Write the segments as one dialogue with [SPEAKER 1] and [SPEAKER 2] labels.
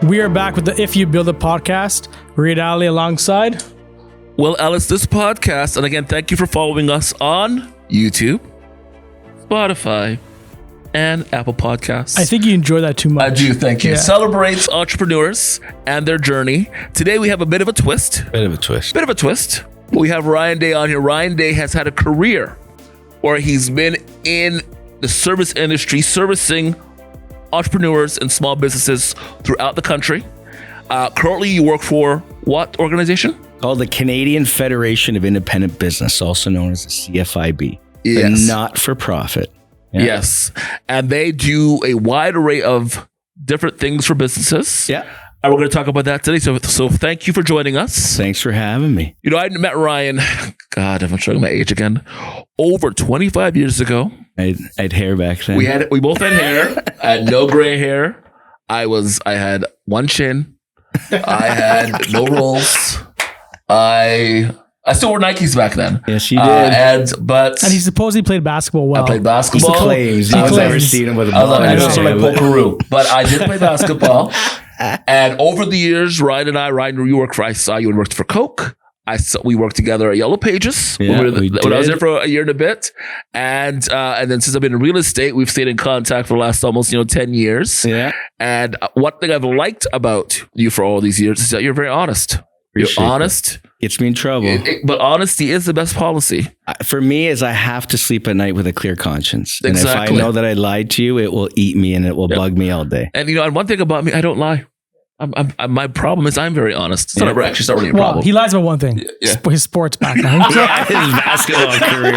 [SPEAKER 1] We are back with the If You Build a Podcast. Reed Ali alongside.
[SPEAKER 2] Well, Ellis, this podcast, and again, thank you for following us on YouTube, Spotify, and Apple Podcasts.
[SPEAKER 1] I think you enjoy that too much.
[SPEAKER 2] I do, thank you.
[SPEAKER 1] Yeah.
[SPEAKER 2] Celebrates entrepreneurs and their journey. Today we have a bit of a twist.
[SPEAKER 3] Bit of a twist.
[SPEAKER 2] We have Ryan Day on here. Ryan Day has had a career where he's been in the service industry, servicing entrepreneurs and small businesses throughout the country. Currently, you work for what organization?
[SPEAKER 3] Called the Canadian Federation of Independent Business, also known as the CFIB.
[SPEAKER 2] Yes.
[SPEAKER 3] The not-for-profit. Yeah.
[SPEAKER 2] Yes. And they do a wide array of different things for businesses.
[SPEAKER 3] Yeah.
[SPEAKER 2] And we're going to talk about that today. So thank you for joining us.
[SPEAKER 3] Thanks for having me.
[SPEAKER 2] You know, I met Ryan, God, I'm showing my age again, over 25 years ago.
[SPEAKER 3] I had hair back then.
[SPEAKER 2] We both had hair. I had no gray hair. I had one chin. I had no rolls. I still wore Nikes back then.
[SPEAKER 3] Yes, you did.
[SPEAKER 1] And he supposedly played basketball well.
[SPEAKER 2] I played basketball.
[SPEAKER 3] He claims. No one's ever seen him with a
[SPEAKER 2] I was
[SPEAKER 3] ball.
[SPEAKER 2] like, I know it's like Pokeroo, but I did play basketball. And over the years, Ryan, you worked for, I saw you and worked for Coke. We worked together at Yellow Pages when I was there for a year and a bit. And then since I've been in real estate, we've stayed in contact for the last almost 10 years.
[SPEAKER 3] Yeah.
[SPEAKER 2] And one thing I've liked about you for all these years is that you're very honest.
[SPEAKER 3] Appreciate
[SPEAKER 2] You're honest.
[SPEAKER 3] Gets me in trouble.
[SPEAKER 2] But honesty is the best policy.
[SPEAKER 3] For me, is I have to sleep at night with a clear conscience.
[SPEAKER 2] Exactly.
[SPEAKER 3] And if I know that I lied to you, it will eat me and it will bug me all day.
[SPEAKER 2] And and one thing about me, I don't lie. My problem is I'm very honest. It's not really a problem.
[SPEAKER 1] He lies about one thing.
[SPEAKER 2] Yeah.
[SPEAKER 1] His sports background.
[SPEAKER 3] His basketball career.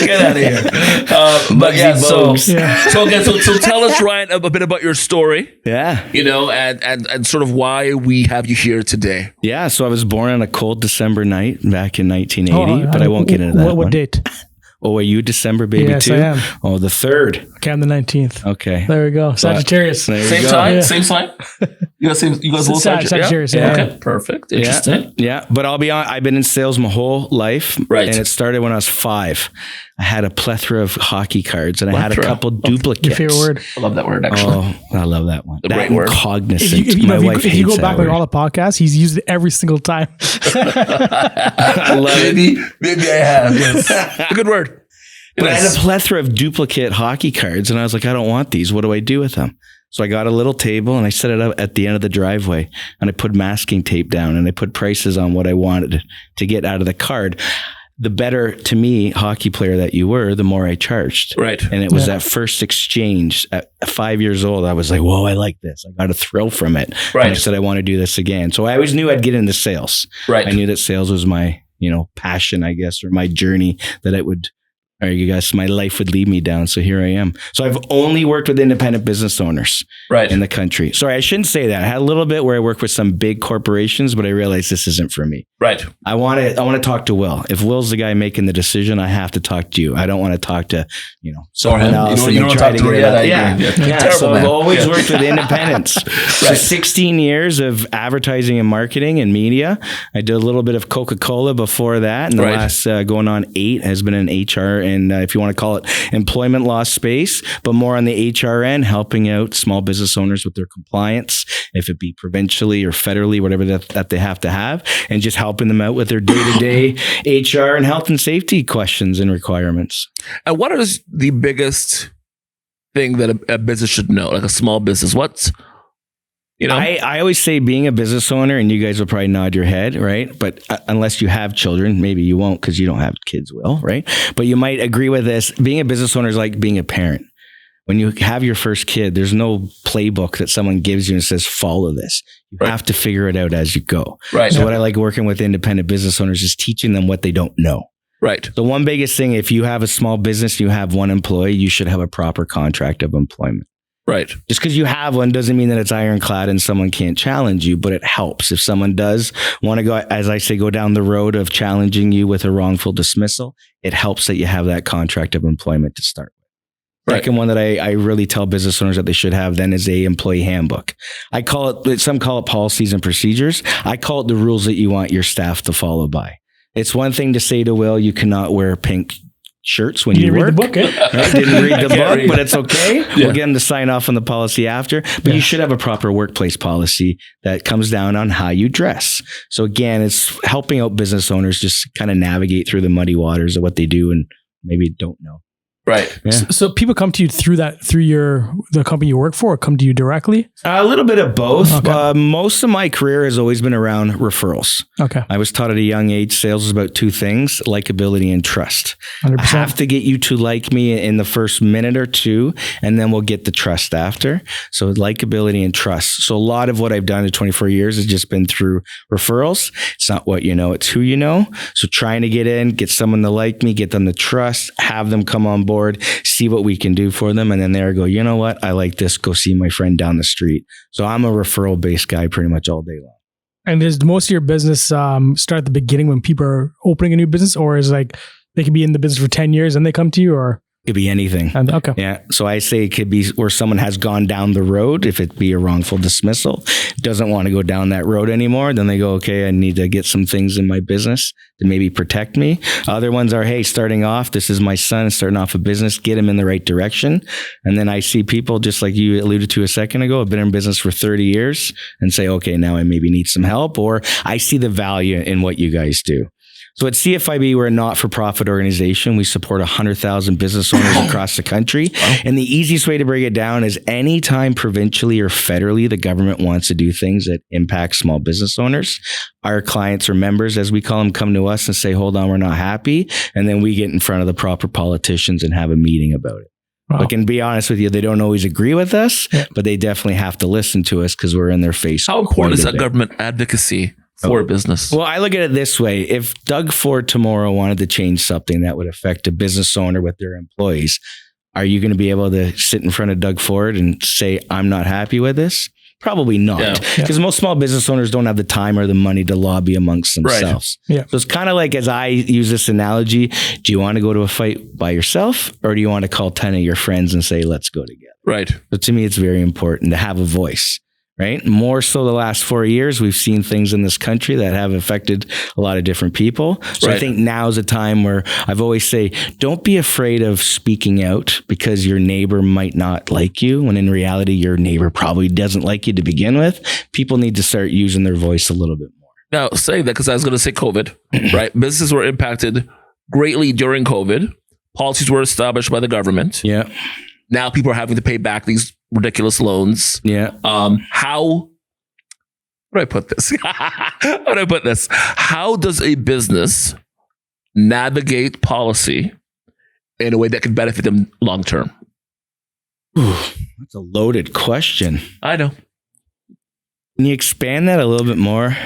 [SPEAKER 2] Get out of here. But yeah, so tell us, Ryan, a bit about your story.
[SPEAKER 3] Yeah.
[SPEAKER 2] And sort of why we have you here today.
[SPEAKER 3] Yeah. So I was born on a cold December night back in 1980, but I won't get into that.
[SPEAKER 1] What date?
[SPEAKER 3] Oh, are you December baby
[SPEAKER 1] yes,
[SPEAKER 3] too?
[SPEAKER 1] I am.
[SPEAKER 3] Oh, the 3rd.
[SPEAKER 1] Okay, I'm the 19th.
[SPEAKER 3] Okay.
[SPEAKER 1] There we go. Sagittarius.
[SPEAKER 2] Same time? Yeah. Same sign? You guys both
[SPEAKER 1] Sagittarius. Yeah.
[SPEAKER 2] Okay, perfect. Interesting.
[SPEAKER 3] Yeah. But I'll be honest, I've been in sales my whole life.
[SPEAKER 2] Right.
[SPEAKER 3] And it started when I was 5. I had a plethora of hockey cards and I had a couple duplicates.
[SPEAKER 1] Your favorite word?
[SPEAKER 2] I love that word, actually.
[SPEAKER 3] Oh, I love that one.
[SPEAKER 2] A great word.
[SPEAKER 3] Cognizant.
[SPEAKER 1] If you go back like all the podcasts, he's used it every single time.
[SPEAKER 3] I love it.
[SPEAKER 2] Maybe I have. Yes. A good word.
[SPEAKER 3] But I had a plethora of duplicate hockey cards and I was like, I don't want these. What do I do with them? So I got a little table and I set it up at the end of the driveway and I put masking tape down and I put prices on what I wanted to get out of the card. The better, to me, hockey player that you were, the more I charged.
[SPEAKER 2] Right.
[SPEAKER 3] And it was that first exchange at 5 years old. I was like, whoa, I like this. I got a thrill from it.
[SPEAKER 2] Right.
[SPEAKER 3] And I said, I want to do this again. So I always knew I'd get into sales.
[SPEAKER 2] Right.
[SPEAKER 3] I knew that sales was my, passion, I guess, or my journey that my life would lead me down. So here I am. So I've only worked with independent business owners in the country. Sorry, I shouldn't say that. I had a little bit where I worked with some big corporations, but I realized this isn't for me.
[SPEAKER 2] Right.
[SPEAKER 3] I want to talk to Will. If Will's the guy making the decision, I have to talk to you. I don't want to talk to, someone else.
[SPEAKER 2] You don't
[SPEAKER 3] try
[SPEAKER 2] talk
[SPEAKER 3] to
[SPEAKER 2] to
[SPEAKER 3] get
[SPEAKER 2] Yeah.
[SPEAKER 3] So I've always worked with independents. So
[SPEAKER 2] Right.
[SPEAKER 3] 16 years of advertising and marketing and media. I did a little bit of Coca-Cola before that. And the last going on 8 has been in HR and if you want to call it employment law space, but more on the HR end, helping out small business owners with their compliance, if it be provincially or federally, whatever that they have to have, and just helping them out with their day-to-day HR and health and safety questions and requirements.
[SPEAKER 2] And what is the biggest thing that a business should know, like a small business?
[SPEAKER 3] I always say being a business owner, and you guys will probably nod your head, right? But unless you have children, maybe you won't because you don't have kids, Will, right? But you might agree with this. Being a business owner is like being a parent. When you have your first kid, there's no playbook that someone gives you and says, follow this. You have to figure it out as you go.
[SPEAKER 2] Right.
[SPEAKER 3] So what I like working with independent business owners is teaching them what they don't know.
[SPEAKER 2] Right.
[SPEAKER 3] The one biggest thing, if you have a small business, you have one employee, you should have a proper contract of employment.
[SPEAKER 2] Right.
[SPEAKER 3] Just because you have one doesn't mean that it's ironclad and someone can't challenge you, but it helps. If someone does want to go, as I say, go down the road of challenging you with a wrongful dismissal, it helps that you have that contract of employment to start with.
[SPEAKER 2] Right.
[SPEAKER 3] Second one that I really tell business owners that they should have then is a employee handbook. I call it, some call it policies and procedures. I call it the rules that you want your staff to follow by. It's one thing to say to Will, you cannot wear pink shirts when you work.
[SPEAKER 1] Read the book, eh?
[SPEAKER 3] Right? Didn't read the book, but it's okay. Yeah. We'll get them to sign off on the policy after. But you should have a proper workplace policy that comes down on how you dress. So again, it's helping out business owners just kind of navigate through the muddy waters of what they do and maybe don't know.
[SPEAKER 2] Right.
[SPEAKER 1] Yeah. So people come to you through the company you work for, or come to you directly?
[SPEAKER 3] A little bit of both.
[SPEAKER 1] Okay.
[SPEAKER 3] Most of my career has always been around referrals.
[SPEAKER 1] Okay.
[SPEAKER 3] I was taught at a young age, sales is about two things, likability and trust.
[SPEAKER 1] 100%.
[SPEAKER 3] I have to get you to like me in the first minute or two, and then we'll get the trust after. So likability and trust. So a lot of what I've done in 24 years has just been through referrals. It's not what you know, it's who you know. So trying to get in, get someone to like me, get them to trust, have them come on board, see what we can do for them. And then there I go, you know what? I like this. Go see my friend down the street. So I'm a referral based guy pretty much all day long.
[SPEAKER 1] And does most of your business start at the beginning when people are opening a new business, or is like they could be in the business for 10 years and they come to you, or?
[SPEAKER 3] It could be anything.
[SPEAKER 1] Okay.
[SPEAKER 3] Yeah. So I say it could be where someone has gone down the road. If it be a wrongful dismissal, doesn't want to go down that road anymore, then they go, okay, I need to get some things in my business to maybe protect me. Other ones are, hey, starting off, this is my son starting off a business, get him in the right direction. And then I see people, just like you alluded to a second ago, have been in business for 30 years and say, okay, now I maybe need some help, or I see the value in what you guys do. So at CFIB, we're a not-for-profit organization. We support 100,000 business owners across the country. And the easiest way to break it down is anytime provincially or federally the government wants to do things that impact small business owners, our clients or members, as we call them, come to us and say, hold on, we're not happy. And then we get in front of the proper politicians and have a meeting about it. Wow. I can be honest with you, they don't always agree with us, but they definitely have to listen to us because we're in their face.
[SPEAKER 2] How important is that government advocacy for business?
[SPEAKER 3] Well, I look at it this way. If Doug Ford tomorrow wanted to change something that would affect a business owner with their employees, are you going to be able to sit in front of Doug Ford and say, I'm not happy with this? Probably not. Because most small business owners don't have the time or the money to lobby amongst themselves.
[SPEAKER 1] Right. Yeah.
[SPEAKER 3] So it's kind of like, as I use this analogy, do you want to go to a fight by yourself, or do you want to call 10 of your friends and say, let's go together?
[SPEAKER 2] Right.
[SPEAKER 3] So to me, it's very important to have a voice. Right? More so the last 4 years, we've seen things in this country that have affected a lot of different people. So I think now is a time where I've always say, don't be afraid of speaking out because your neighbor might not like you, when in reality, your neighbor probably doesn't like you to begin with. People need to start using their voice a little bit more.
[SPEAKER 2] Now, saying that, because I was going to say COVID, right? Businesses were impacted greatly during COVID. Policies were established by the government.
[SPEAKER 3] Yeah.
[SPEAKER 2] Now people are having to pay back these ridiculous loans.
[SPEAKER 3] Yeah.
[SPEAKER 2] How do I put this? How does a business navigate policy in a way that can benefit them long term?
[SPEAKER 3] That's a loaded question.
[SPEAKER 2] I know.
[SPEAKER 3] Can you expand that a little bit more?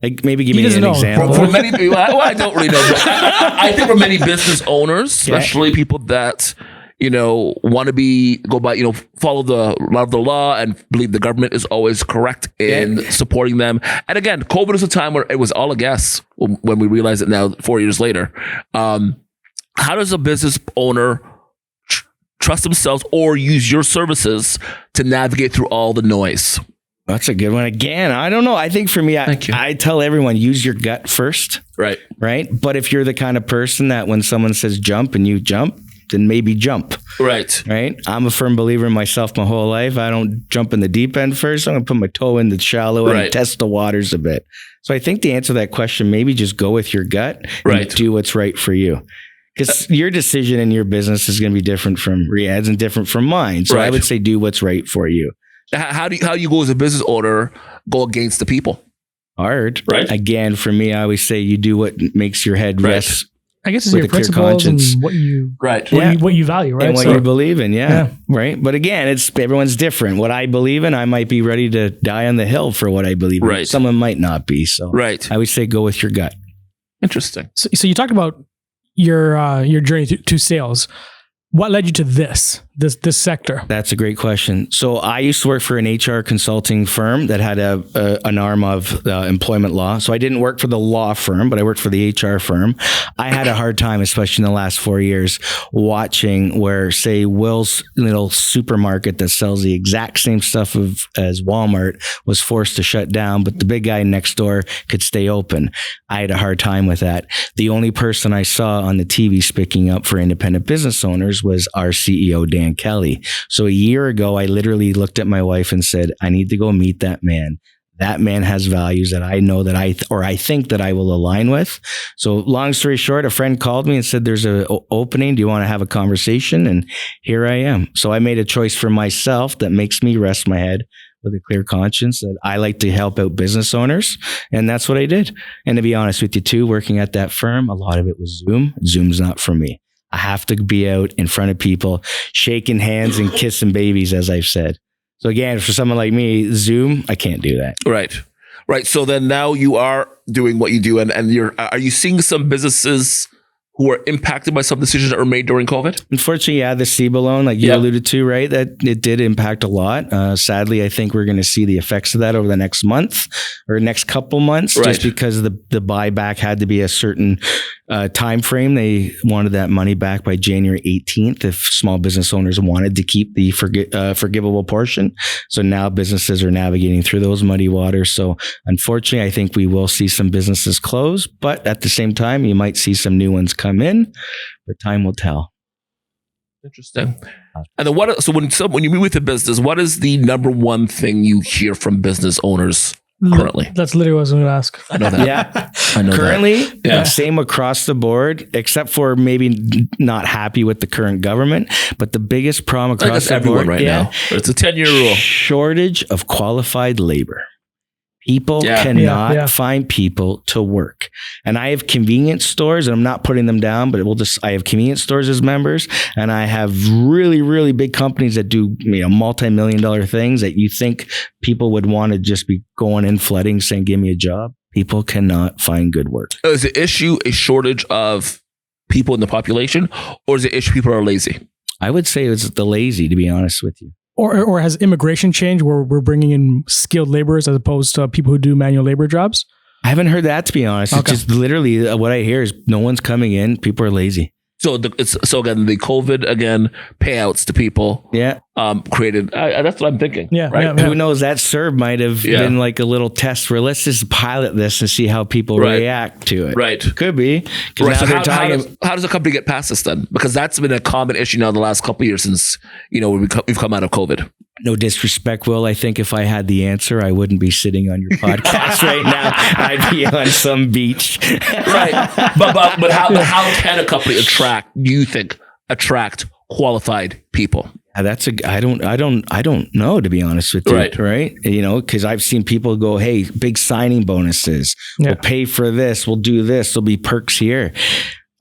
[SPEAKER 3] Like maybe give me an example.
[SPEAKER 2] For many people, I don't really know. But I think for many business owners, especially people that want to follow the law and believe the government is always correct in supporting them. And again, COVID was a time where it was all a guess when we realize it now 4 years later. How does a business owner trust themselves or use your services to navigate through all the noise?
[SPEAKER 3] That's a good one. Again, I don't know. I think for me, I tell everyone, use your gut first.
[SPEAKER 2] Right.
[SPEAKER 3] Right. But if you're the kind of person that when someone says jump and you jump, then maybe jump.
[SPEAKER 2] Right.
[SPEAKER 3] Right. I'm a firm believer in myself my whole life. I don't jump in the deep end first. I'm going to put my toe in the shallow end and test the waters a bit. So I think to answer that question, maybe just go with your gut and do what's right for you. Because your decision in your business is going to be different from Riyad's and different from mine. So I would say do what's right for you.
[SPEAKER 2] How do you go as a business owner go against the people?
[SPEAKER 3] Hard.
[SPEAKER 2] Right.
[SPEAKER 3] Again, for me, I always say you do what makes your head rest.
[SPEAKER 1] I guess it's your principles and what you what you value, right?
[SPEAKER 3] And what you believe in, right? But again, everyone's different. What I believe in, I might be ready to die on the hill for what I believe in. Someone might not be. So I would say go with your gut.
[SPEAKER 2] Interesting.
[SPEAKER 1] So you talked about your journey to sales. What led you to this sector?
[SPEAKER 3] That's a great question. So I used to work for an HR consulting firm that had an arm of employment law. So I didn't work for the law firm, but I worked for the HR firm. I had a hard time, especially in the last 4 years, watching where, say, Will's little supermarket that sells the exact same stuff as Walmart was forced to shut down, but the big guy next door could stay open. I had a hard time with that. The only person I saw on the TV speaking up for independent business owners was our CEO, Dan Kelly. So a year ago, I literally looked at my wife and said, I need to go meet that man. That man has values that I know that I think that I will align with. So long story short, a friend called me and said, there's an opening. Do you want to have a conversation? And here I am. So I made a choice for myself that makes me rest my head with a clear conscience that I like to help out business owners. And that's what I did. And to be honest with you too, working at that firm, a lot of it was Zoom. Zoom's not for me. I have to be out in front of people, shaking hands and kissing babies, as I've said. So again, for someone like me, Zoom, I can't do that.
[SPEAKER 2] Right. So then now you are doing what you do, and are you seeing some businesses who are impacted by some decisions that were made during COVID?
[SPEAKER 3] Unfortunately, yeah, the CEBA loan, like you alluded to, right, that it did impact a lot. Sadly, I think we're going to see the effects of that over the next month or next couple months, just because the buyback had to be a certain time frame. They wanted that money back by January 18th if small business owners wanted to keep the forgivable portion. So now businesses are navigating through those muddy waters. So unfortunately, I think we will see some businesses close, but at the same time, you might see some new ones come in, but time will tell.
[SPEAKER 2] Interesting. And then when you meet with a business, what is the number one thing you hear from business owners currently?
[SPEAKER 1] That's literally what I was going to ask.
[SPEAKER 2] I know that.
[SPEAKER 3] Yeah.
[SPEAKER 2] I know
[SPEAKER 3] currently,
[SPEAKER 2] that.
[SPEAKER 3] Same across the board, except for maybe not happy with the current government. But the biggest problem across the board
[SPEAKER 2] right now, it's a 10-year rule.
[SPEAKER 3] Shortage of qualified labor. People cannot find people to work. And I have convenience stores, and I'm not putting them down, but I have convenience stores as members, and I have really, really big companies that do multi-million-dollar things that you think people would want to just be going in flooding, saying, give me a job. People cannot find good work.
[SPEAKER 2] Is the issue a shortage of people in the population, or is the issue people are lazy?
[SPEAKER 3] I would say it's the lazy, to be honest with you.
[SPEAKER 1] Or has immigration changed where we're bringing in skilled laborers as opposed to people who do manual labor jobs?
[SPEAKER 3] I haven't heard that, to be honest. Okay. It's just literally what I hear is no one's coming in. People are lazy.
[SPEAKER 2] So again, the COVID payouts to people.
[SPEAKER 3] Yeah.
[SPEAKER 2] Created. That's what I'm thinking.
[SPEAKER 1] Yeah.
[SPEAKER 2] Right.
[SPEAKER 1] Yeah.
[SPEAKER 3] Who knows? That CERB might have been like a little test where let's just pilot this and see how people react to it.
[SPEAKER 2] Right.
[SPEAKER 3] Could be.
[SPEAKER 2] Right. So how does a company get past this then? Because that's been a common issue now the last couple of years since we've come out of COVID.
[SPEAKER 3] No disrespect, Will. I think if I had the answer, I wouldn't be sitting on your podcast right now. I'd be on some beach.
[SPEAKER 2] Right. But how can a company attract qualified people?
[SPEAKER 3] I don't know, to be honest with you. Right. Because I've seen people go, hey, big signing bonuses. We'll pay for this. We'll do this. There'll be perks here.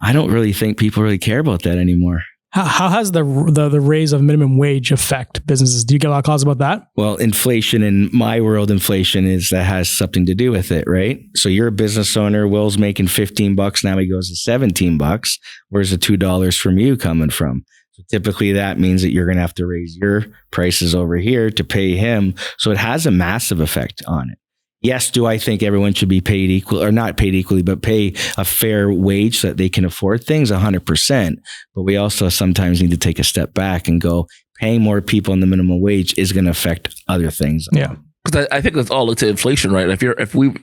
[SPEAKER 3] I don't really think people really care about that anymore.
[SPEAKER 1] How has the raise of minimum wage affect businesses? Do you get a lot of calls about that?
[SPEAKER 3] Well, inflation in my world, that has something to do with it, right? So you're a business owner. Will's making $15. Now he goes to $17. Where's the $2 from you coming from? So typically that means that you're going to have to raise your prices over here to pay him. So it has a massive effect on it. Yes, do I think everyone should be paid equal, or not paid equally, but pay a fair wage so that they can afford things? 100%. But we also sometimes need to take a step back and go, paying more people in the minimum wage is going to affect other things.
[SPEAKER 2] Yeah. Because I think that's all linked to inflation, right? If we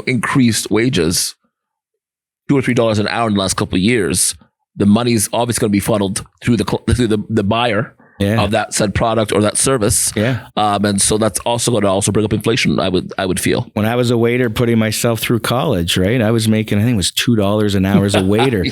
[SPEAKER 2] increased wages $2 or $3 an hour in the last couple of years, the money's obviously going to be funneled through the buyer. Of that said product or that service. Yeah. And so that's also going to bring up inflation, I would feel.
[SPEAKER 3] When I was a waiter putting myself through college, right, I was making, I think it was $2 an hour as a waiter.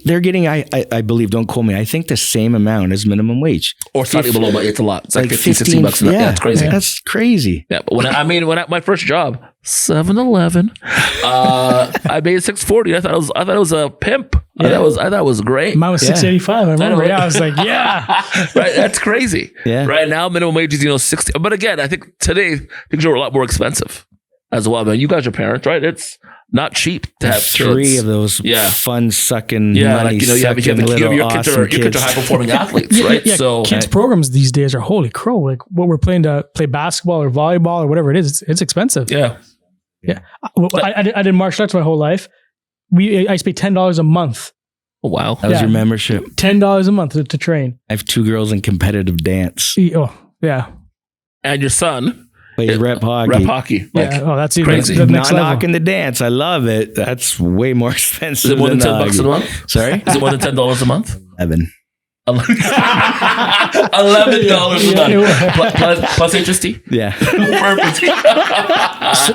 [SPEAKER 3] They're getting, I believe, don't quote me, I think the same amount as minimum wage.
[SPEAKER 2] Or slightly below, but it's a lot. It's like 15, 16 bucks. Yeah, it's crazy.
[SPEAKER 3] That's crazy.
[SPEAKER 2] Yeah, but when at my first job, 7-Eleven, I made $6.40. I thought it was a pimp. I thought it was great.
[SPEAKER 1] Mine was $6.85. I remember. I was like,
[SPEAKER 2] right. That's crazy. Yeah. Right now, minimum wage is $60. But again, I think today things are a lot more expensive as well. I mean, you guys are parents, right? It's not cheap to have
[SPEAKER 3] three
[SPEAKER 2] kids.
[SPEAKER 3] of those fun sucking,
[SPEAKER 2] Yeah,
[SPEAKER 3] money
[SPEAKER 2] like, you know, you have
[SPEAKER 3] little
[SPEAKER 2] your kids
[SPEAKER 3] awesome
[SPEAKER 2] are high performing athletes, right?
[SPEAKER 1] Yeah, so kids programs these days are holy crow. Like what we're playing to play basketball or volleyball or whatever it is, it's expensive.
[SPEAKER 2] Yeah.
[SPEAKER 1] I did martial arts my whole life. I used to pay $10 a month.
[SPEAKER 2] Oh, wow.
[SPEAKER 3] That was your membership.
[SPEAKER 1] $10 a month to train.
[SPEAKER 3] I have 2 girls in competitive dance.
[SPEAKER 1] Oh, yeah.
[SPEAKER 2] And your son
[SPEAKER 3] plays rep hockey.
[SPEAKER 2] Rep hockey. Like,
[SPEAKER 1] yeah. Oh, that's even
[SPEAKER 2] crazy.
[SPEAKER 1] the next
[SPEAKER 3] Not
[SPEAKER 1] level.
[SPEAKER 3] knocking the dance. I love it. That's way more expensive.
[SPEAKER 2] Is it more than
[SPEAKER 3] $10
[SPEAKER 2] $10 a month?
[SPEAKER 3] Sorry?
[SPEAKER 2] Is it more than $10 a month?
[SPEAKER 3] 11.
[SPEAKER 2] $11 a month. Plus HST?
[SPEAKER 3] Yeah.
[SPEAKER 2] Perfect.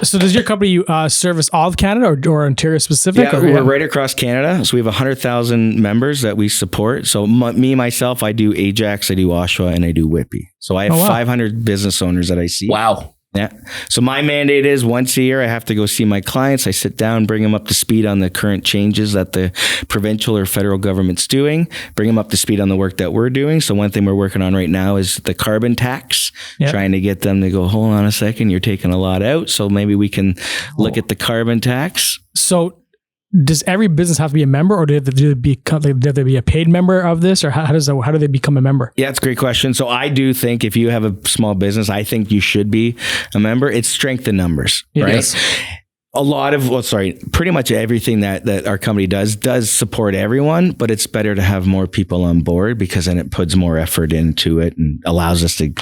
[SPEAKER 1] So does your company service all of Canada or Ontario specific?
[SPEAKER 3] Yeah,
[SPEAKER 1] or
[SPEAKER 3] we're right across Canada. So we have 100,000 members that we support. So myself, I do Ajax, I do Oshawa, and I do Whitby. So I have 500 business owners that I see.
[SPEAKER 2] Wow.
[SPEAKER 3] Yeah. So my mandate is once a year, I have to go see my clients. I sit down, bring them up to speed on the current changes that the provincial or federal government's doing, bring them up to speed on the work that we're doing. So one thing we're working on right now is the carbon tax, trying to get them to go, hold on a second, you're taking a lot out. So maybe we can look at the carbon tax.
[SPEAKER 1] So does every business have to be a member, or do they be a paid member of this, or how do they become a member?
[SPEAKER 3] Yeah, it's a great question. So I do think if you have a small business, I think you should be a member. It's strength in numbers, right?
[SPEAKER 2] Yes.
[SPEAKER 3] A lot of, pretty much everything that our company does support everyone, but it's better to have more people on board because then it puts more effort into it and allows us to,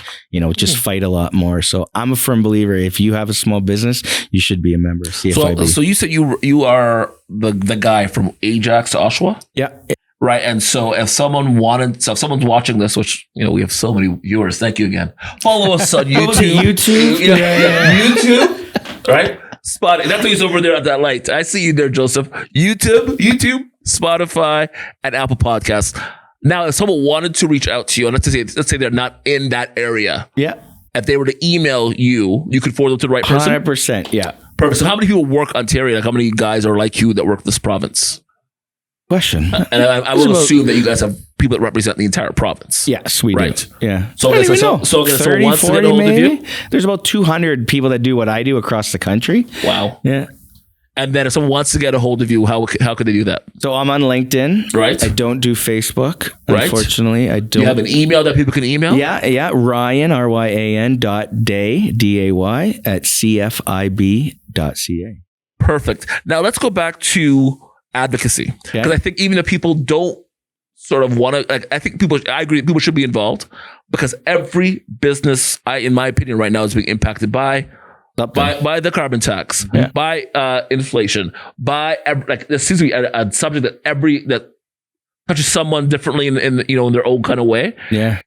[SPEAKER 3] just fight a lot more. So I'm a firm believer. If you have a small business, you should be a member of CFIB.
[SPEAKER 2] So you said you are the guy from Ajax to Oshawa?
[SPEAKER 3] Yeah.
[SPEAKER 2] Right. And so if someone's watching this, which, we have so many viewers, thank you again. Follow us on YouTube. YouTube. Right. Spotify. That's who's over there at that light. I see you there, Joseph. YouTube, Spotify, and Apple Podcasts. Now, if someone wanted to reach out to you, and let's say they're not in that area.
[SPEAKER 3] Yeah.
[SPEAKER 2] If they were to email you, you could forward them to the right person?
[SPEAKER 3] 100%. Yeah.
[SPEAKER 2] Perfect. So how many people work Ontario? Like how many guys are like you that work this province?
[SPEAKER 3] Question.
[SPEAKER 2] And I will assume that you guys have people that represent the entire province.
[SPEAKER 3] Yes, we do.
[SPEAKER 2] Yeah.
[SPEAKER 3] So
[SPEAKER 2] again, so
[SPEAKER 3] 30,
[SPEAKER 2] once
[SPEAKER 3] 40
[SPEAKER 2] to get a hold of you,
[SPEAKER 3] there's about 200 people that do what I do across the country.
[SPEAKER 2] Wow.
[SPEAKER 3] Yeah.
[SPEAKER 2] And then if someone wants to get a hold of you, how could they do that?
[SPEAKER 3] So I'm on LinkedIn.
[SPEAKER 2] Right.
[SPEAKER 3] I don't do Facebook.
[SPEAKER 2] Right.
[SPEAKER 3] Unfortunately, I don't.
[SPEAKER 2] Do you have an email that people can email?
[SPEAKER 3] Yeah. Ryan, RYAN.day, DAY at CFIB.ca.
[SPEAKER 2] Perfect. Now let's go back to advocacy. Because I think even if people don't sort of want to, I agree, people should be involved because every business, in my opinion right now, is being impacted by the carbon tax, by inflation, by this seems to be a subject that touches someone differently in their own kind of way.
[SPEAKER 3] Yeah.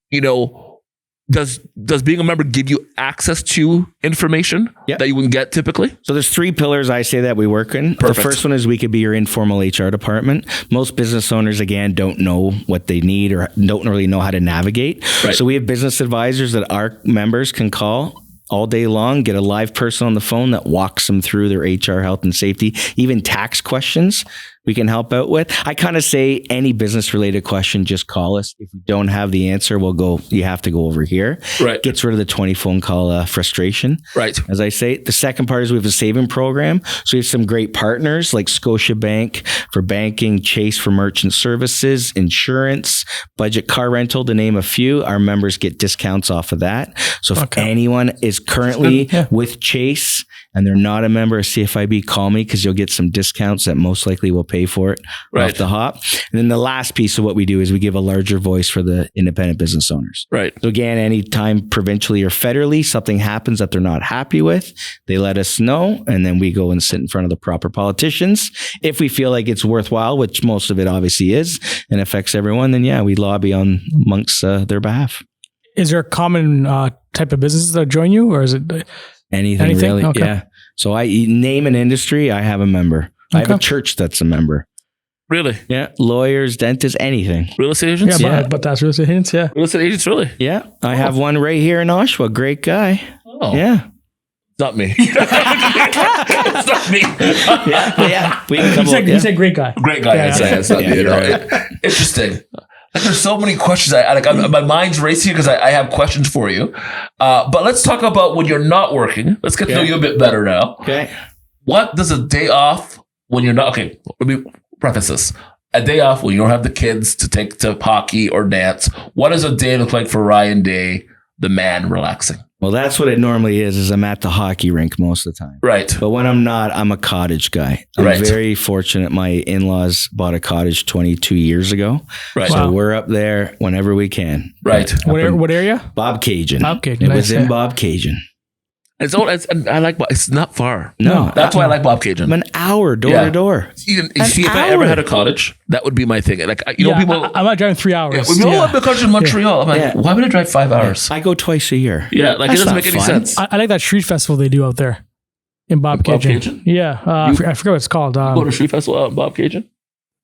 [SPEAKER 2] Does being a member give you access to information that you wouldn't get typically?
[SPEAKER 3] So there's 3 pillars I say that we work in.
[SPEAKER 2] Perfect.
[SPEAKER 3] The first one is we could be your informal HR department. Most business owners, again, don't know what they need or don't really know how to navigate.
[SPEAKER 2] Right.
[SPEAKER 3] So we have business advisors that our members can call all day long, get a live person on the phone that walks them through their HR, health and safety, even tax questions we can help out with. I kind of say any business related question, just call us. If we don't have the answer, you have to go over here.
[SPEAKER 2] Right.
[SPEAKER 3] Gets rid of the 20 phone call frustration.
[SPEAKER 2] Right.
[SPEAKER 3] As I say, the second part is we have a saving program. So we have some great partners like Scotiabank for banking, Chase for merchant services, insurance, budget car rental, to name a few. Our members get discounts off of that. So if anyone is currently with Chase and they're not a member of CFIB, call me because you'll get some discounts that most likely will pay for it off the hop. And then the last piece of what we do is we give a larger voice for the independent business owners.
[SPEAKER 2] Right.
[SPEAKER 3] So again, anytime provincially or federally something happens that they're not happy with, they let us know, and then we go and sit in front of the proper politicians. If we feel like it's worthwhile, which most of it obviously is, and affects everyone, then we lobby on amongst their behalf.
[SPEAKER 1] Is there a common type of businesses that join you, or is it
[SPEAKER 3] anything? Really?
[SPEAKER 1] Okay.
[SPEAKER 3] Yeah. So I name an industry, I have a member. I have a church that's a member.
[SPEAKER 2] Really?
[SPEAKER 3] Yeah. Lawyers, dentists, anything.
[SPEAKER 2] Real estate agents?
[SPEAKER 1] But that's real estate agents,
[SPEAKER 2] Real estate agents, really?
[SPEAKER 3] Yeah. I have one right here in Oshawa. Great guy.
[SPEAKER 2] Oh.
[SPEAKER 3] Yeah.
[SPEAKER 2] It's not me. It's not me.
[SPEAKER 3] Yeah. We can
[SPEAKER 1] you said great guy.
[SPEAKER 2] Great guy, I'd say. It's not me. Interesting. There's so many questions. My mind's racing because I have questions for you. But let's talk about when you're not working. Let's get to know you a bit better now.
[SPEAKER 3] Okay.
[SPEAKER 2] what does a day off when you're not, okay, let me preface this. A day off when you don't have the kids to take to hockey or dance. What does a day look like for Ryan Day, the man relaxing?
[SPEAKER 3] Well, that's what it normally is I'm at the hockey rink most of the time.
[SPEAKER 2] Right.
[SPEAKER 3] But when I'm not, I'm a cottage guy. I'm very fortunate. My in-laws bought a cottage 22 years ago.
[SPEAKER 2] Right.
[SPEAKER 3] So we're up there whenever we can.
[SPEAKER 2] Right.
[SPEAKER 1] What area?
[SPEAKER 3] Bob Cajun.
[SPEAKER 1] Bob Cajun.
[SPEAKER 3] It was in Bob Cajun.
[SPEAKER 2] And I like, it's not far.
[SPEAKER 3] No.
[SPEAKER 2] That's why I like Bob Cajun.
[SPEAKER 3] I'm an hour door to door.
[SPEAKER 2] If I ever had a cottage, that would be my thing. Like, know, people.
[SPEAKER 1] I'm not driving 3 hours.
[SPEAKER 2] I have a cottage in Montreal. I'm like, why would I drive 5 hours?
[SPEAKER 3] I go twice a year.
[SPEAKER 2] Yeah, like, it doesn't make any sense.
[SPEAKER 1] I like that street festival they do out there in Bob Cajun. Yeah, I forget what it's called.
[SPEAKER 2] Go to street festival out in Bob Cajun?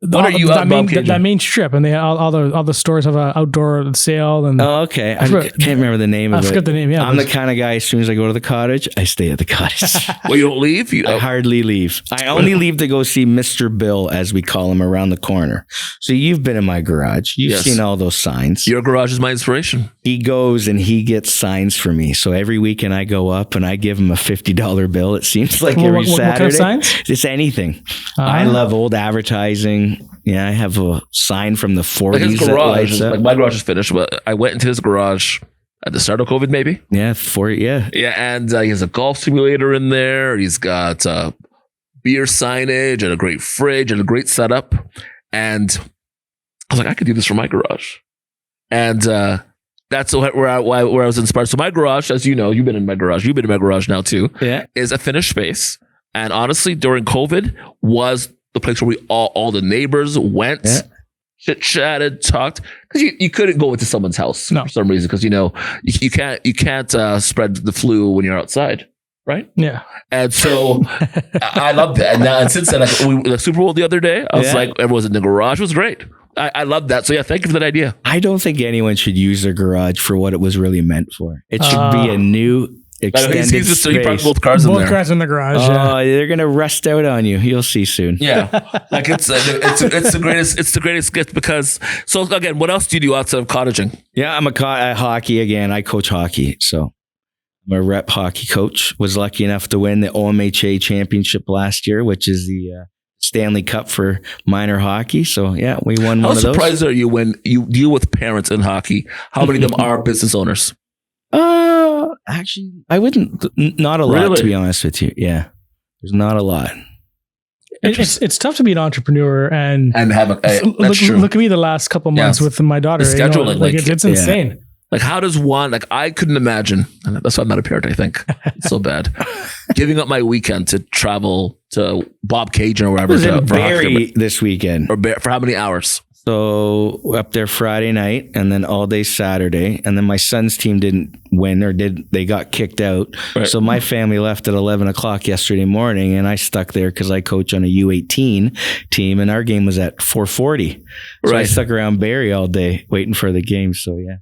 [SPEAKER 1] What are you that main strip, and they all the stores have an outdoor sale. And
[SPEAKER 3] okay, I can't remember the name of it.
[SPEAKER 1] I forget the name. Yeah,
[SPEAKER 3] I'm the kind of guy. As soon as I go to the cottage, I stay at the cottage.
[SPEAKER 2] Well, you don't leave.
[SPEAKER 3] I hardly leave. I only leave to go see Mr. Bill, as we call him, around the corner. So you've been in my garage. You've seen all those signs.
[SPEAKER 2] Your garage is my inspiration.
[SPEAKER 3] He goes and he gets signs for me. So every weekend I go up and I give him a $50 bill. It seems like every Saturday.
[SPEAKER 1] What kind of signs?
[SPEAKER 3] It's anything. I love old advertising. Yeah, I have a sign from the 40s.
[SPEAKER 2] Like his garage, like my garage is finished, but I went into his garage at the start of COVID, maybe.
[SPEAKER 3] Yeah,
[SPEAKER 2] Yeah, and he has a golf simulator in there. He's got beer signage and a great fridge and a great setup. And I was like, I could do this from my garage. And that's where I was inspired. So my garage, as you know, you've been in my garage. You've been in my garage now too.
[SPEAKER 3] Yeah,
[SPEAKER 2] is a finished space. And honestly, during COVID was the place where we all the neighbors went, chit chatted, talked, because you couldn't go into someone's house for some reason, because you can't spread the flu when you're outside, right?
[SPEAKER 1] Yeah.
[SPEAKER 2] And so I loved that. And since then, the Super Bowl the other day, I was like, everyone was in the garage. It was great. I love that. So thank you for that idea.
[SPEAKER 3] I don't think anyone should use their garage for what it was really meant for. It should be a new extended space.
[SPEAKER 2] He parked both cars in there.
[SPEAKER 1] Both cars in the garage.
[SPEAKER 3] They're gonna rust out on you. You'll see soon.
[SPEAKER 2] Yeah, like it's the greatest. It's the greatest gift because. So again, what else do you do outside of cottaging?
[SPEAKER 3] Yeah, I'm a hockey again. I coach hockey, so I'm a rep hockey coach. Was lucky enough to win the OMHA championship last year, which is the Stanley Cup for minor hockey. So yeah, we won one of those.
[SPEAKER 2] How surprised are you when you deal with parents in hockey? How many of them are business owners?
[SPEAKER 3] Actually, I wouldn't. Not a lot, to be honest with you. Yeah, there's not a lot.
[SPEAKER 1] It's tough to be an entrepreneur and
[SPEAKER 2] have
[SPEAKER 1] that's true. Look at me the last couple of months with my daughter.
[SPEAKER 2] The scheduling,
[SPEAKER 1] it's insane.
[SPEAKER 2] Like, how does one, like, I couldn't imagine, and that's why I'm not a parent, I think. It's so bad. Giving up my weekend to travel to Bob Cajun or wherever.
[SPEAKER 3] I was in Barrie this weekend.
[SPEAKER 2] For how many hours?
[SPEAKER 3] So up there Friday night and then all day Saturday. And then my son's team didn't win they got kicked out. Right. So my family left at 11 o'clock yesterday morning and I stuck there because I coach on a U18 team and our game was at 4:40. So I stuck around Barrie all day waiting for the game. So yeah.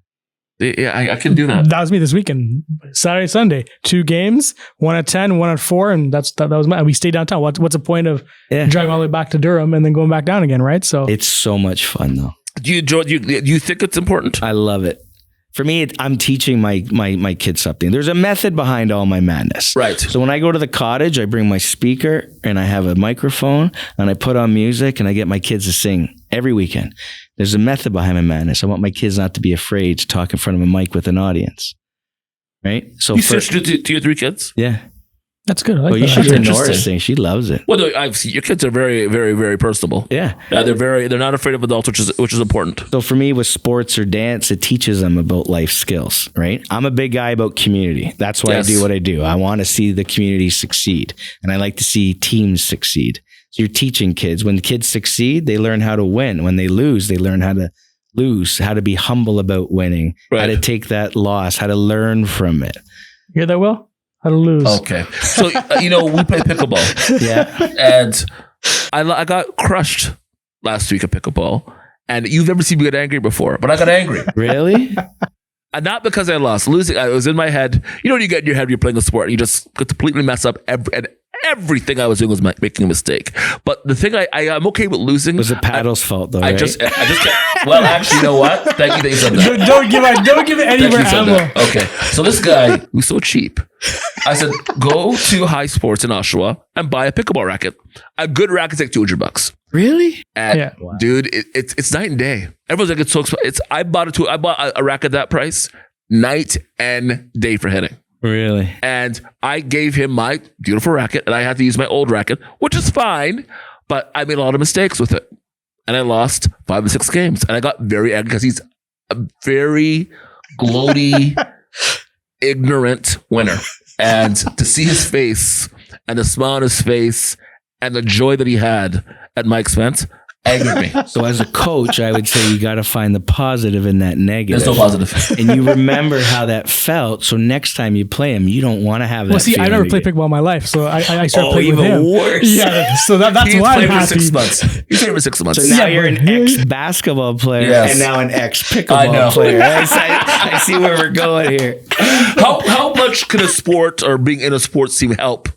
[SPEAKER 2] Yeah, I can do that.
[SPEAKER 1] That was me this weekend. Saturday, Sunday, 2 games, 1 at 10, 1 at 4, and that was we stayed downtown. What's the point of driving all the way back to Durham and then going back down again, right? So
[SPEAKER 3] it's so much fun though.
[SPEAKER 2] Do you think it's important?
[SPEAKER 3] I love it. For me, I'm teaching my kids something. There's a method behind all my madness.
[SPEAKER 2] Right.
[SPEAKER 3] So when I go to the cottage, I bring my speaker and I have a microphone and I put on music and I get my kids to sing every weekend. There's a method behind my madness. I want my kids not to be afraid to talk in front of a mic with an audience. Right? So
[SPEAKER 2] you switched to your 3 kids?
[SPEAKER 3] Yeah.
[SPEAKER 1] That's good. I like
[SPEAKER 3] you should hear Nora sing. She loves it.
[SPEAKER 2] Well, your kids are very, very, very personable.
[SPEAKER 3] Yeah.
[SPEAKER 2] They're not afraid of adults, which is important.
[SPEAKER 3] So for me, with sports or dance, it teaches them about life skills, right? I'm a big guy about community. That's why I do what I do. I want to see the community succeed. And I like to see teams succeed. So you're teaching kids. When kids succeed, they learn how to win. When they lose, they learn how to lose, how to be humble about winning, how to take that loss, how to learn from it.
[SPEAKER 1] You hear that, Will? How to lose.
[SPEAKER 2] Okay. So, we play pickleball.
[SPEAKER 3] Yeah.
[SPEAKER 2] And I got crushed last week at pickleball. And you've never seen me get angry before, but I got angry.
[SPEAKER 3] Really?
[SPEAKER 2] And not because I lost. Losing, I was in my head. You know when you get in your head when you're playing a sport and you just completely mess up everything I was doing was making a mistake. But the thing I'm okay with losing.
[SPEAKER 3] Was it Paddle's fault though?
[SPEAKER 2] I just well, actually, you know what? Thank you that you said that.
[SPEAKER 1] Don't give it anywhere ammo.
[SPEAKER 2] Okay, so this guy who's so cheap, I said, go to High Sports in Oshawa and buy a pickleball racket. A good racket's like $200.
[SPEAKER 3] Really?
[SPEAKER 2] And dude, it's night and day. Everyone's like, it's so expensive. I bought a racket that price, night and day for hitting.
[SPEAKER 3] Really?
[SPEAKER 2] And I gave him my beautiful racket, and I had to use my old racket, which is fine, but I made a lot of mistakes with it. And I lost 5 or 6 games. And I got very angry because he's a very gloaty, ignorant winner. And to see his face and the smile on his face and the joy that he had at my expense angered me.
[SPEAKER 3] So as a coach, I would say you got to find the positive in that negative.
[SPEAKER 2] There's no positive.
[SPEAKER 3] And you remember how that felt. So next time you play him, you don't want to have that.
[SPEAKER 1] Well, see, I never played pickleball in my life, so I started playing with him.
[SPEAKER 3] Worse.
[SPEAKER 1] Yeah, so that's why I'm happy.
[SPEAKER 2] 6 months. He's played for 6 months.
[SPEAKER 3] So now you're an ex-basketball player and now an ex-pickleball player. I see where we're going here.
[SPEAKER 2] How much can a sport or being in a sports team help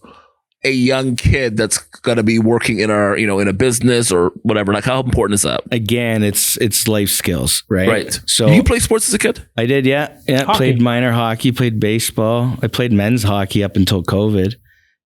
[SPEAKER 2] a young kid that's going to be working in in a business or whatever? Like, how important is that?
[SPEAKER 3] Again, it's life skills, right?
[SPEAKER 2] Right.
[SPEAKER 3] So
[SPEAKER 2] did you play sports as a kid?
[SPEAKER 3] I did, yeah.
[SPEAKER 1] Hockey.
[SPEAKER 3] Played minor hockey, played baseball. I played men's hockey up until COVID.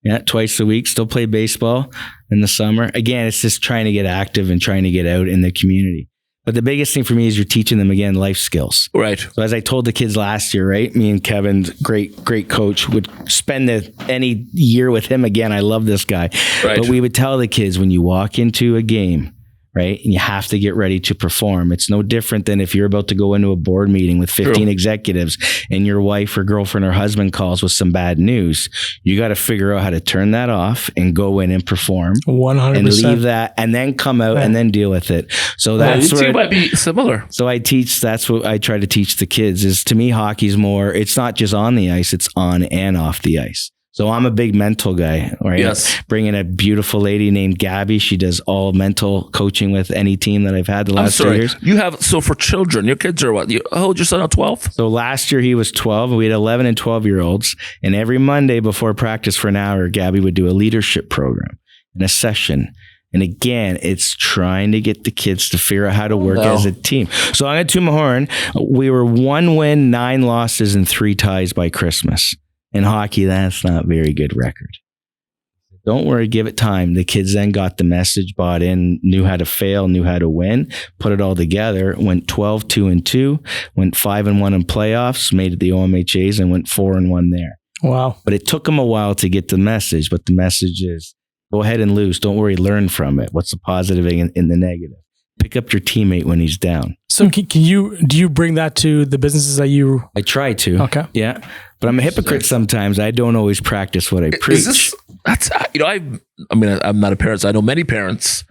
[SPEAKER 3] Yeah, twice a week. Still play baseball in the summer. Again, it's just trying to get active and trying to get out in the community. But the biggest thing for me is you're teaching them, again, life skills.
[SPEAKER 2] Right.
[SPEAKER 3] So as I told the kids last year, right, me and Kevin, great coach, would spend any year with him again. I love this guy.
[SPEAKER 2] Right.
[SPEAKER 3] But we would tell the kids, when you walk into a game, right, and you have to get ready to perform, it's no different than if you're about to go into a board meeting with 15 executives and your wife or girlfriend or husband calls with some bad news. You got to figure out how to turn that off and go in and perform
[SPEAKER 1] 100%.
[SPEAKER 3] and leave that and then come out and then deal with it. So that's
[SPEAKER 2] where it might be similar.
[SPEAKER 3] So that's what I try to teach the kids is, to me, hockey's more, it's not just on the ice, it's on and off the ice. So I'm a big mental guy, right?
[SPEAKER 2] Yes.
[SPEAKER 3] Bringing a beautiful lady named Gabby. She does all mental coaching with any team that I've had the last 2 years.
[SPEAKER 2] You have, so for children, your kids are what? How old is your son at 12?
[SPEAKER 3] So last year he was 12. We had 11 and 12-year-olds. And every Monday before practice for an hour, Gabby would do a leadership program and a session. And again, it's trying to get the kids to figure out how to work as a team. So I'm going to toot my horn. We were 1 win, 9 losses, and 3 ties by Christmas. In hockey, that's not a very good record. Don't worry, give it time. The kids then got the message, bought in, knew how to fail, knew how to win, put it all together, went 12-2-2, went 5-1 in playoffs, made it the OMHAs, and went 4-1 there.
[SPEAKER 1] Wow.
[SPEAKER 3] But it took them a while to get the message, but the message is, go ahead and lose. Don't worry, learn from it. What's the positive in the negative? Pick up your teammate when he's down.
[SPEAKER 1] So do you bring that to the businesses that you...
[SPEAKER 3] I try to.
[SPEAKER 1] Okay.
[SPEAKER 3] Yeah. But I'm a hypocrite sometimes. I don't always practice what I preach.
[SPEAKER 2] I'm not a parent, so I know many parents.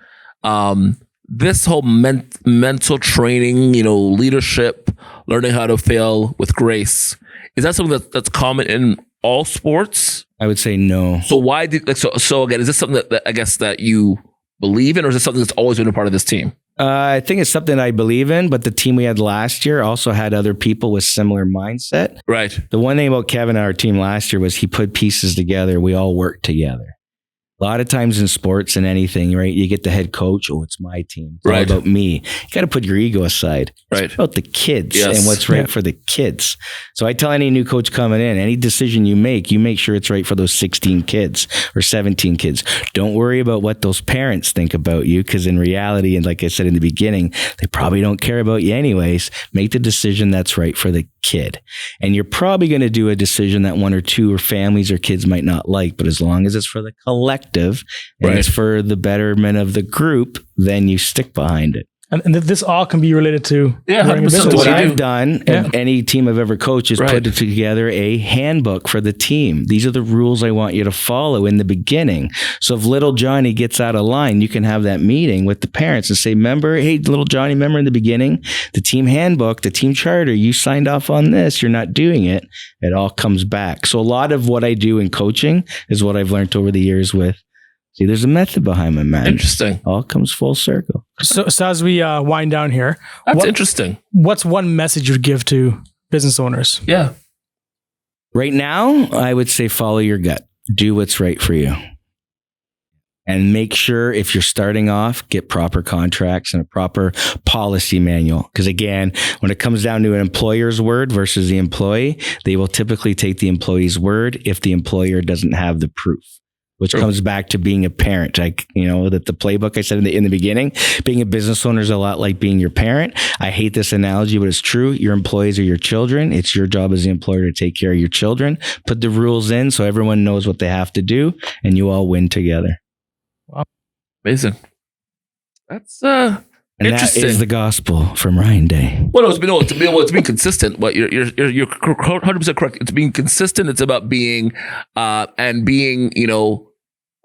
[SPEAKER 2] This whole mental training, leadership, learning how to fail with grace, is that something that's common in all sports?
[SPEAKER 3] I would say no.
[SPEAKER 2] So why so again, is this something that I guess that you believe in, or is this something that's always been a part of this team?
[SPEAKER 3] I think it's something I believe in, but the team we had last year also had other people with similar mindset.
[SPEAKER 2] Right.
[SPEAKER 3] The one thing about Kevin and our team last year was he put pieces together. We all worked together. A lot of times in sports and anything, right, you get the head coach, it's my team. It's all about me. You got to put your ego aside.
[SPEAKER 2] Right.
[SPEAKER 3] It's about the kids and what's right for the kids. So I tell any new coach coming in, any decision you make sure it's right for those 16 kids or 17 kids. Don't worry about what those parents think about you, because in reality, and like I said in the beginning, they probably don't care about you anyways. Make the decision that's right for the kid. And you're probably going to do a decision that 1 or 2 or families or kids might not like, but as long as it's for the collective and it's for the betterment of the group, then you stick behind it.
[SPEAKER 1] And this all can be related to
[SPEAKER 3] what I've done, and any team I've ever coached, is put together a handbook for the team. These are the rules I want you to follow in the beginning. So if little Johnny gets out of line, you can have that meeting with the parents and say, hey, little Johnny, remember in the beginning, the team handbook, the team charter, you signed off on this, you're not doing it. It all comes back. So a lot of what I do in coaching is what I've learned over the years with. See, there's a method behind my man.
[SPEAKER 2] Interesting.
[SPEAKER 3] All comes full circle.
[SPEAKER 1] So as we wind down here,
[SPEAKER 2] that's interesting.
[SPEAKER 1] What's one message you'd give to business owners?
[SPEAKER 2] Yeah.
[SPEAKER 3] Right now, I would say follow your gut. Do what's right for you. And make sure if you're starting off, get proper contracts and a proper policy manual. Because again, when it comes down to an employer's word versus the employee, they will typically take the employee's word if the employer doesn't have the proof, which comes back to being a parent. Like, that the playbook I said in the beginning, being a business owner is a lot like being your parent. I hate this analogy, but it's true. Your employees are your children. It's your job as the employer to take care of your children. Put the rules in so everyone knows what they have to do and you all win together.
[SPEAKER 2] Wow. Amazing. That's
[SPEAKER 3] and
[SPEAKER 2] interesting.
[SPEAKER 3] That is the gospel from Ryan Day.
[SPEAKER 2] Well, it's being consistent. What you're 100% correct. It's being consistent. It's about being and being,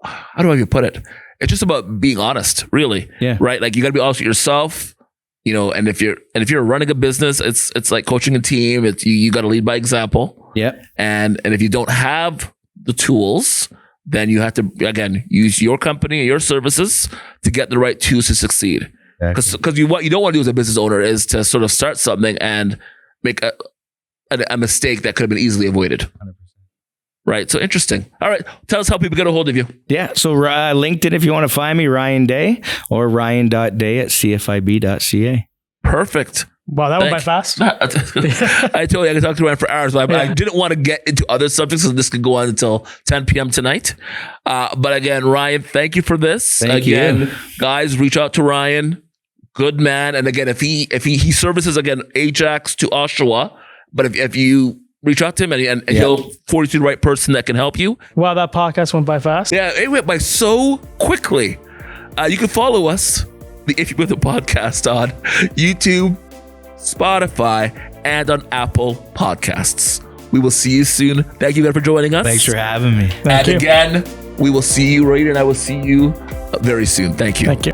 [SPEAKER 2] how do I even put it? It's just about being honest, really.
[SPEAKER 3] Yeah.
[SPEAKER 2] Right. Like you got to be honest with yourself. And if you're running a business, it's like coaching a team. It's you got to lead by example.
[SPEAKER 3] Yeah.
[SPEAKER 2] And if you don't have the tools, then you have to, again, use your company and your services to get the right tools to succeed. Because what you don't want to do as a business owner is to sort of start something and make a mistake that could have been easily avoided. 100%. Right. So interesting. All right. Tell us how people get a hold of you.
[SPEAKER 3] Yeah. So LinkedIn, if you want to find me, Ryan Day, or ryan.day@cfib.ca.
[SPEAKER 2] Perfect.
[SPEAKER 1] Wow, that went by fast.
[SPEAKER 2] I told you I could talk to Ryan for hours, but I didn't want to get into other subjects, so this could go on until 10 p.m. tonight. But again, Ryan, thank you for this.
[SPEAKER 3] Thank you.
[SPEAKER 2] Guys, reach out to Ryan. Good man. And again, if he services, again, Ajax to Oshawa, but if you reach out to him and he'll forward you to the right person that can help you.
[SPEAKER 1] Wow, that podcast went by fast.
[SPEAKER 2] Yeah, it went by so quickly. You can follow us, the If You With the Podcast, on YouTube, Spotify, and on Apple Podcasts. We will see you soon. Thank you again for joining us.
[SPEAKER 3] Thanks for having me.
[SPEAKER 2] And again, we will see you, Raider, and I will see you very soon. Thank you.
[SPEAKER 1] Thank you.